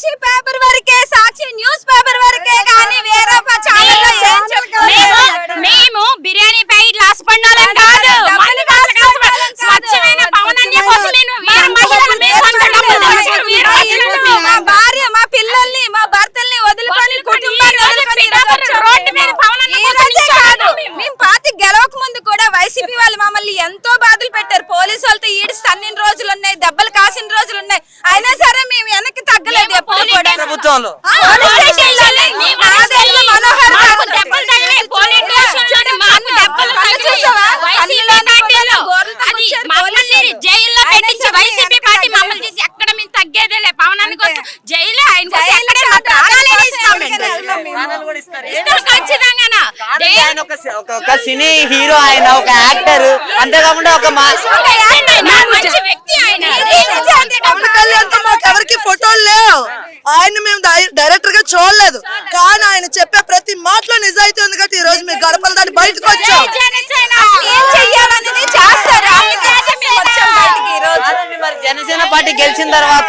సాక్షి paper వరకే, సాక్షి news paper వరకే కానీ వేరే ఛానల్లో ఏం చెప్పుకోలేదు. మేము బిర్యానీ ప్యాకెట్ లాసపండాలని కాదు, స్వచ్ఛమైన పవనాన్ని కోసం నేను వీర మహిళలు మీ సొంత డబ్బులు తెచ్చుకుని వీర మహిళలు. మా భార్య మా పిల్లల్ని మా భర్తల్ని వదిలికొని కుటుంబాన్ని వదిలికొని రోడ్డు మీద పవనాన్ని కాదు. మేము పార్టీ గెలవక ముందు కూడా వైసీపీ వాళ్ళు మమ్మల్ని ఎంతో బాధలు పెట్టారు. పోలీసు వాళ్ళతో ఈడ్చి తన్నిన రోజులు ఉన్నాయి, దెబ్బలు కాసిన రోజులు ఉన్నాయి. అయినా సరే మేము వెనక్కి తగ్గలేదు ఎప్పుడు కూడా. ప్రభుత్వంలో జైల్లో పెట్టించి వైసీపీ పార్టీ మమ్మల్ని చేసి ఎక్కడ మేము తగ్గేదేలే. పవనాన్ని కోసం జైలు ఆయన ఖచ్చితంగా ఒక సినీ హీరో, ఆయన ఒక యాక్టర్, అంతేకాకుండా ఒక మంచి వ్యక్తి ఆయన. మాకు ఎవరికి ఫోటోలు లేవు, ఆయన మేము డైరెక్టర్ గా చూడలేదు, కానీ ఆయన చెప్పే ప్రతి మాటలో నిజాయితీ ఉంది కాబట్టి ఈ రోజు మీరు గడపల దాటి బయటకు వచ్చాం. ఏం చెయ్యాలనేది చేస్తారు. జనసేన పార్టీ గెలిచిన తర్వాత